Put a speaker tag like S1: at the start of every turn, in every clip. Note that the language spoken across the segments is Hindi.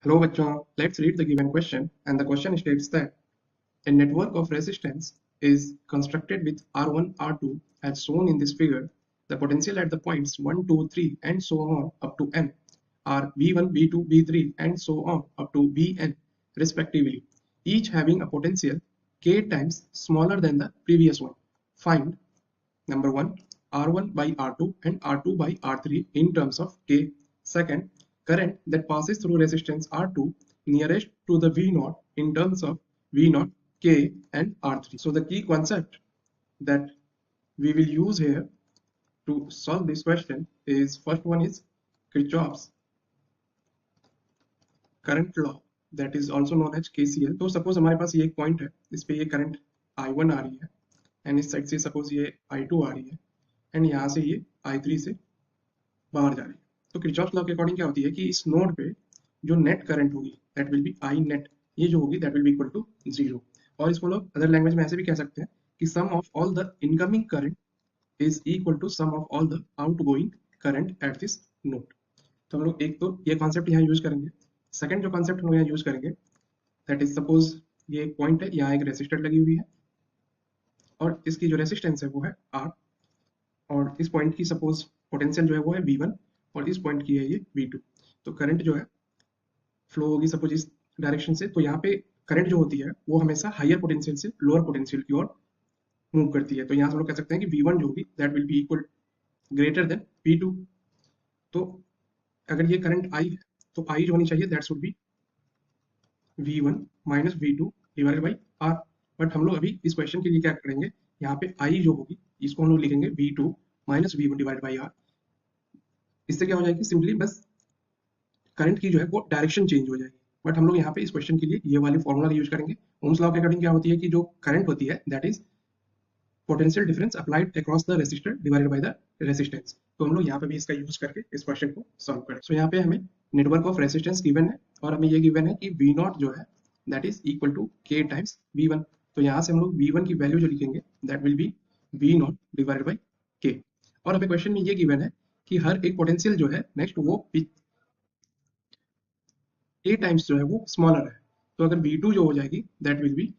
S1: Hello bachon, let's read the given question, and the question states that a network of resistance is constructed with R1, R2 as shown in this figure. The potential at the points 1, 2, 3 and so on up to n are V1, V2, V3 and so on up to Vn respectively, each having a potential k times smaller than the previous one. Find number 1 R1 by R2 and R2 by R3 in terms of k. Second, current that passes through resistance R2 nearest to the V0 in terms of V0, K and R3. So the key concept that we will use here to solve this question is, first one is Kirchhoff's current law, that is also known as KCL. तो सपोज हमारे पास ये एक पॉइंट है, इस पे ये करंट I1 आ रही है एंड इस साइड से सपोज ये I2 आ रही है एंड यहाँ से ये I3 से बाहर जा रही है. तो किरचॉफ लॉ के अकॉर्डिंग क्या होती है कि इस नोड पे जो नेट करंट होगी that will be I net, ये जो होगी that will be equal to 0. और इसको लोग अदर लैंग्वेज में ऐसे भी कह सकते हैं कि sum of all the incoming current is equal to sum of all the outgoing current at this node. तो हम लोग एक तो ये कॉन्सेप्ट यहाँ यूज करेंगे. सेकंड जो कॉन्सेप्ट हम लोग यहाँ यूज करेंगे दैट इज, सपोज ये एक पॉइंट है, यहाँ एक रेसिस्टर लगी हुई है और इसकी जो रेसिस्टेंस है वो है R, और इस पॉइंट की सपोज पोटेंशियल जो है वो है V1 और इस पॉइंट की है ये V2. तो करंट जो है फ्लो होगी सपोज इस डायरेक्शन से, तो यहाँ पे करंट जो होती है वो हमेशा हायर पोटेंशियल से लोअर पोटेंशियल की ओर मूव करती है. तो यहाँ से हम लोग कह सकते हैं कि V1 जो होगी that will be equal greater than V2. तो अगर ये करंट I है तो I जो होनी चाहिए that should be V1 minus V2 divided by R. But हम लोग अभी इस क्वेश्चन के लिए क्या करेंगे, यहाँ पे I जो होगी इसको हम लोग लिखेंगे V2 minus V1 divided by R. इससे क्या हो जाएगी, सिंपली बस करंट की जो है वो डायरेक्शन चेंज हो जाएगी. बट हम लोग यहाँ पे इस क्वेश्चन के लिए ये वाली फॉर्मूला यूज करेंगे. ओम्स लॉ के अकॉर्डिंग क्या होती है कि जो करंट होती है that is potential difference applied across the resistor divided by the resistance. तो हम लोग यहाँ पे भी इसका यूज करके इस क्वेश्चन को सॉल्व करें. सो यहाँ पे हमें नेटवर्क ऑफ रेसिस्टेंस गिवन है और हमें ये गिवन है कि V0 जो है that is equal to K times V1. तो यहाँ से हम लोग V1 की वैल्यू जो लिखेंगे that will be V0 divided by K. और हमें क्वेश्चन में ये गिवन है कि हर एक पोटेंशियल जो है नेक्स्ट वो K टाइम्स जो है वो स्मॉलर है. तो अगर V2 जो हो जाएगी that will B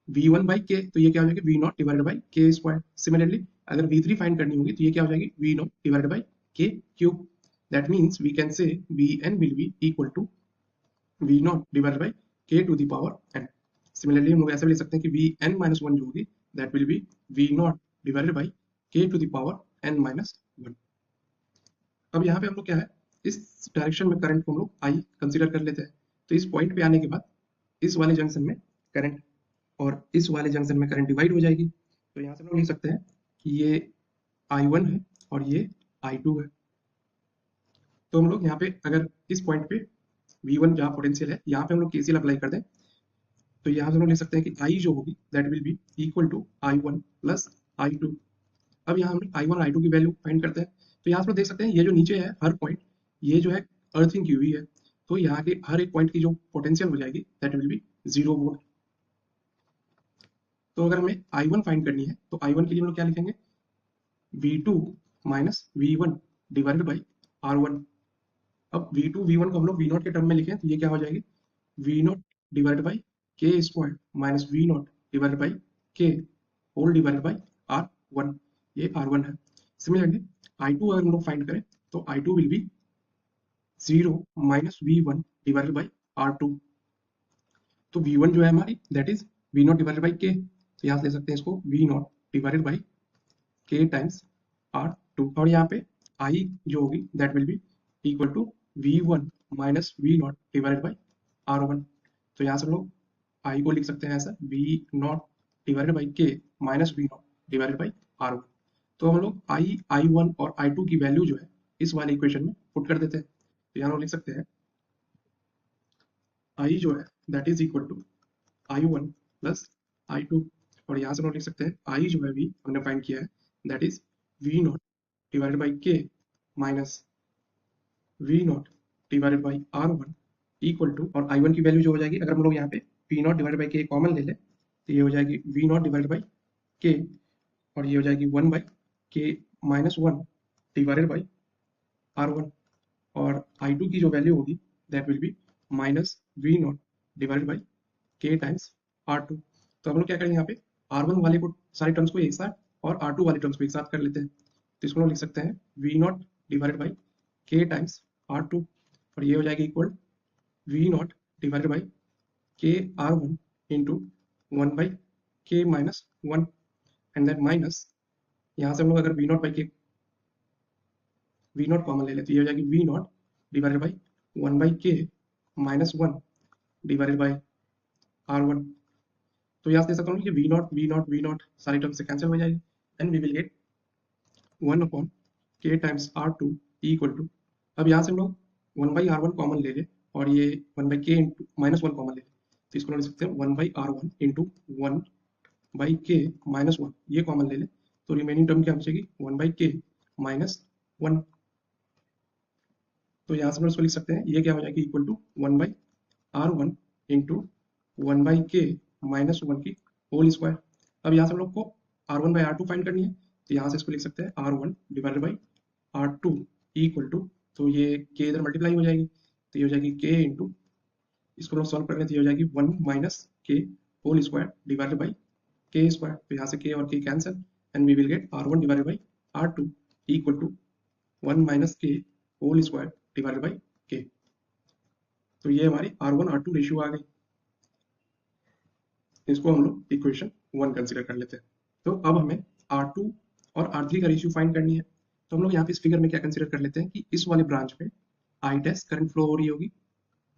S1: V1 by K, तो ये क्या हो जाएगी V0 divided by K square. Similarly अगर V3 फाइंड करनी होगी तो ये क्या हो जाएगी V0 divided by K cube. That means we can say Vn will be equal to V0 divided by K to the power n. Similarly हम लोग ऐसे भी लिख सकते हैं कि Vn माइनस 1 जो होगी that will be V0 divided by K to the power n minus 1. अब यहाँ पे हम लोग क्या है, इस डायरेक्शन में करंट को हम लोग I कंसीडर कर लेते हैं. तो इस पॉइंट पे आने के बाद इस वाले जंक्शन में करंट और इस वाले जंक्शन में करंट डिवाइड हो जाएगी. तो यहाँ से हम लोग लिख सकते हैं कि ये I1 है और ये I2 है. तो हम लोग यहाँ पे अगर इस पॉइंट पे V1 जहाँ पोटेंशियल है यहाँ पे हम लोग KCL अप्लाई कर दें तो यहाँ से हम लोग लिख सकते हैं कि I जो होगी that will be equal to I1 plus I2. अब यहाँ हम लोग I1 I2 की वैल्यू फाइंड करते हैं. तो यहाँ से देख सकते हैं ये जो नीचे है हर पॉइंट ये जो है अर्थिंग की हुई है, तो यहाँ के हर एक पॉइंट की जो पोटेंशियल हो जाएगी दैट विल बी 0 वोल्ट. तो अगर हमें I1 फाइंड करनी है तो I1 के लिए हम लोग क्या लिखेंगे V2 minus V1 divided by R1. अब V2 V1 को हम लोग V0 के टर्म में लिखें तो ये क्या हो जाएगी V0 divided by K square minus V0 divided by K whole divided by R1. ये R1 है. सिमिलरली I2 अगर हम लोग फाइंड करें तो I2 will be 0 minus V1 divided by R2. तो V1 जो है हमारी that is V0 divided by K. तो यहाँ से ले सकते हैं इसको V0 divided by K times R2. और यहाँ पे I जो होगी that will be equal to V1 minus V0 divided by R1. तो यहाँ से हम लोग I को लिख सकते हैं ऐसा V0 divided by K minus V0 divided by R1. तो हम लोग I1 और I2 की वैल्यू जो है इस वाले इक्वेशन में पुट कर देते हैं. तो यहाँ हम लिख सकते हैं I जो है that is equal to I1 plus I2. और यहाँ से हम लिख सकते हैं I जो है भी हमने फाइंड किया है that is V0 divided by K minus V0 divided by R1 equal to, और I1 की वैल्यू जो हो जाएगी अगर हम लोग यहाँ पे V0 divided by K common ले लें तो ये हो जाएगी V0 डिवाइडेड बाई K और ये हो जाएगी 1 by K minus 1 divided by R1. और I2 की जो वैल्यू होगी that will be minus V not divided by K times R2। तो हम लोग क्या करेंगे यहाँ पे R1 वाले को सारी टर्म्स को एक साथ और R2 वाले टर्म्स को एक साथ कर लेते हैं। तो इसको हम लिख सकते हैं V not divided by K times R2 और ये हो जाएगा equal V not divided by K R1 into 1 by K minus 1 and then minus यहाँ से हम लोग अगर V not by K V not common ले लेते तो ये हो जाएगी V not divided by 1 by K minus 1 divided by R1। तो यहाँ से दे सकता हूँ कि वी नॉट सारी टर्म से कैंसिल हो जाएगी and we will get 1 upon K times R2 equal to, अब यहाँ से हम लोग 1 बाई R1 कॉमन ले ले और ये 1 बाई के इंटू माइनस 1 कॉमन ले ले तो इसको लिख सकते हैं 1 by R1 into 1 by K minus 1 ये कॉमन ले ले तो रिमेनिंग टर्म क्या बचेगी 1 बाई के माइनस 1। तो यहाँ से हम इसको लिख सकते हैं ये क्या हो जाएगी equal to 1 by R1 into 1 by K minus 1 की होल स्क्वायर। अब यहाँ से हम लोग को R1 बाई R2 फाइंड करनी है तो यहाँ से इसको लिख सकते हैं R1 divided by R2 equal to, तो ये के इधर मल्टीप्लाई हो जाएगी तो ये हो जाएगी के इंटू, इसको हम लोग सॉल्व करेंगे तो ये हो जाएगी 1 minus K whole square divided by K square. तो यहाँ से के और K cancel and we will get R1 divided by R2 equal to 1 minus K whole square divided by K. तो ये हमारी R1 R2 रेशियो आ गई। इसको हम लोग इक्वेशन 1 कंसीडर कर लेते हैं। तो अब हमें R2 और R3 का रेशियो फाइंड करनी है। तो हम लोग यहाँ पे इस फिगर में क्या कंसीडर कर लेते हैं कि इस वाले ब्रांच में आई डैश करंट फ्लो हो रही होगी,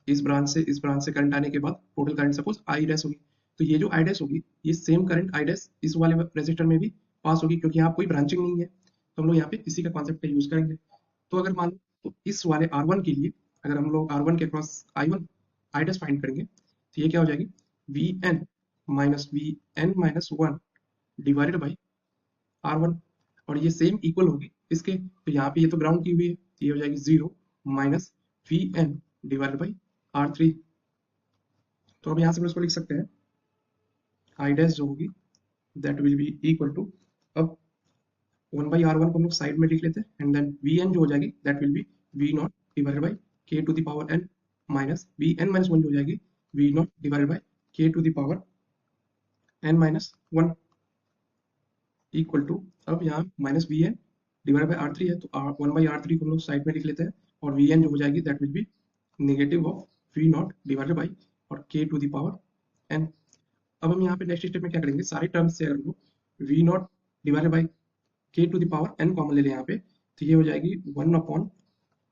S1: इस ब्रांच से करंट आने के बाद total current suppose I dash होगी। तो ये जो आई डैश होगी ये सेम करंट आई डैश इस वाले रेजिस्टर में भी पास होगी क्योंकि यहाँ कोई ब्रांचिंग नहीं है। तो हम लोग यहाँ पे इसी का कॉन्सेप्ट का यूज करेंगे। तो अगर मान लो तो इस वाले R1 के लिए अगर हम लोग R1 के cross I1 I dash find करेंगे तो ये क्या हो जाएगी Vn minus Vn minus 1 divided by R1 और ये सेम इक्वल होगी इसके, तो यहाँ पे ये तो ग्राउंड की हुई है तो ये हो जाएगी 0 minus Vn divided by R3। तो अब यहाँ से हम इसको लिख सकते हैं आई डैश जो होगी that will be equal to, अब 1 बाई R1 को हम लोग साइड में लिख लेते हैं एंड देन Vn जो हो जाएगी that will be V not divided by k to the power n minus Vn minus 1 जो हो जाएगी V not divided by k to the power n minus 1 equal to, अब यहाँ minus Vn divided by R3 है तो 1 बाई R3 को हम लोग साइड में लिख लेते हैं और Vn जो हो जाएगी that will be negative of V not divided by और k to the power n। अब हम यहाँ पे नेक्स्ट स्टेप में क्या करेंगे सारे टर्म्स से अगर हम लोग V not divided by k to the power n common ले लें यहाँ पे तो ये हो जाएगी 1 upon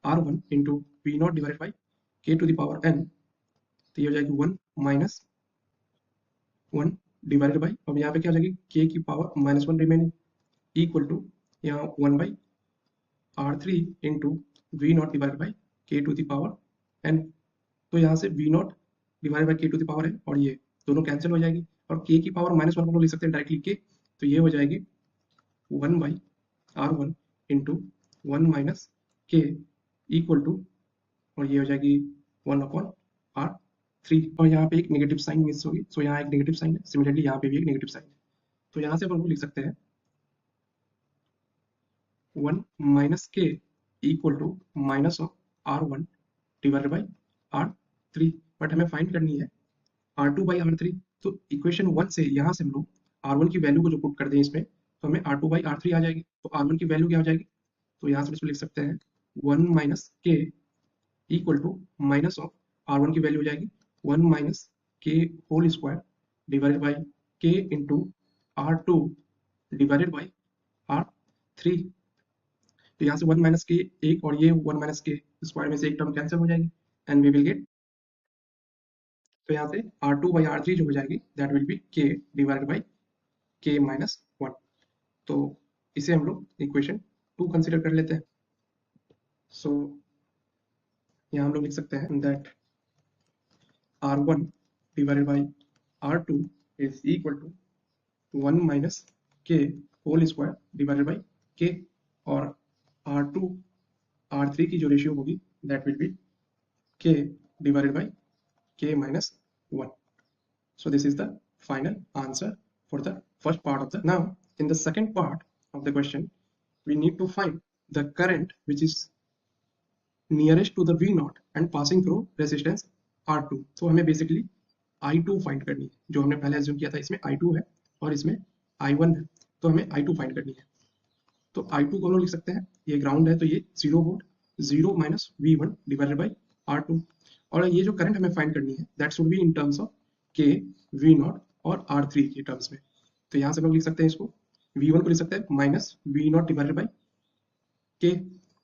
S1: R1 into V not divided by k to the power n तो ये हो जाएगी 1 माइनस 1 डिवाइडेड बाई, अब यहाँ पे क्या हो जाएगी k की power minus 1 remaining equal to यहाँ 1 by R3 into V not divided by k to the power n। तो यहाँ से V not divided by k to the power n और ये दोनों कैंसिल हो जाएगी और k की पावर माइनस 1 को लिख सकते हैं डायरेक्टली k, तो ये हो जाएगी 1 by R1 into 1 minus k equal to, और ये हो जाएगी 1 अपॉन R3 और यहाँ पे एक नेगेटिव साइन मिस होगी सो यहाँ एक नेगेटिव साइन है, सिमिलरली यहाँ पे भी एक नेगेटिव साइन है। तो यहाँ से हम लिख सकते हैं 1 minus k equal to minus of R1 divided by R3, but हमें फाइंड करनी है R2 बाई R3। तो इक्वेशन 1 से यहाँ से हम लोग R1 की वैल्यू को जो पुट कर दें इसमें तो हमें R2 बाई R3 आ जाएगी। तो R1 की वैल्यू क्या हो जाएगी तो यहाँ से इसको लिख सकते हैं 1 minus k equal to minus of R1 की वैल्यू हो जाएगी 1 minus k whole square divided by k into R2 divided by R3। तो यहाँ से 1 माइनस k एक और ये 1 माइनस k स्क्वायर में से एक टर्म कैंसिल हो जाएगी एंड वी विल गेट, तो यहाँ से R2 बाई R3 जो हो जाएगी that will be k divided by k minus 1। तो इसे हम लोग इक्वेशन 2 कंसीडर कर लेते हैं। सो यहाँ हम लोग लिख सकते हैं that R1 divided by R2 is equal to 1 minus k whole square divided by k और R2 R3 की जो रेशियो होगी that will be k divided by k minus 1. So this is the final answer for the first part of the. Now in the second part of the question we need to find the current which is nearest to the V naught and passing through resistance R2, तो हमें बेसिकली I2 फाइंड करनी है। जो हमने पहले एज्यूम किया था इसमें I2 है और इसमें I1 है, तो हमें I2 फाइंड करनी है। तो I2 को हम लोग लिख सकते हैं, ये ग्राउंड है तो ये 0 volt, 0 minus V1 divided by R2। और ये जो करंट हमें फाइंड करनी है that should be in terms of K, V0 और R3 के टर्म्स में। तो यहाँ से हम लोग लिख सकते हैं इसको, V1 को लिख सकते हैं minus V0 divided by K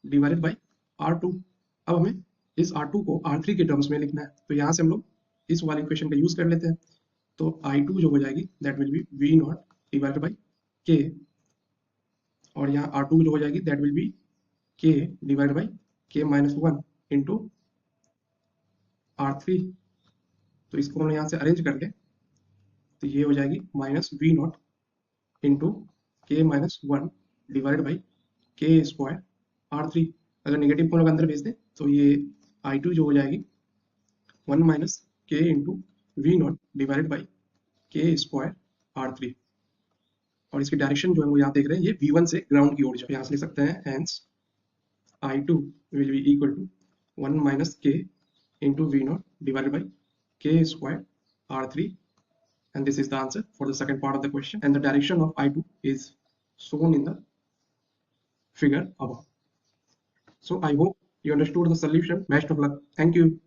S1: divided by R2। अब हमें इस R2 को R3 के टर्म्स में लिखना है, तो यहाँ से हम लोग इस वाले इक्वेशन का यूज कर लेते हैं। तो I2 जो हो जाएगी that will be V0 divided by K, और यहाँ R2 जो हो जाएगी that will be K divide by K minus 1 into R3। तो इसको हम यहाँ से अरेंज कर ले तो ये हो जाएगी minus V0 into K minus 1 divide by K square R3। अगर नेगेटिव को लोग अंदर भेज दें तो ये I2 जो हो जाएगी 1 minus K into V0 divided by K square R3। और इसकी डायरेक्शन जो है वो यहाँ देख रहे हैं, ये V1 से ग्राउंड की ओर जो यहाँ से लिख सकते हैं, hence I2 will be equal to 1 minus K into V0 divided by K square R3, and this is the answer for the second part of the question, and the direction of I2 is shown in the figure above. So I hope you understood the solution. Best of luck. Thank you.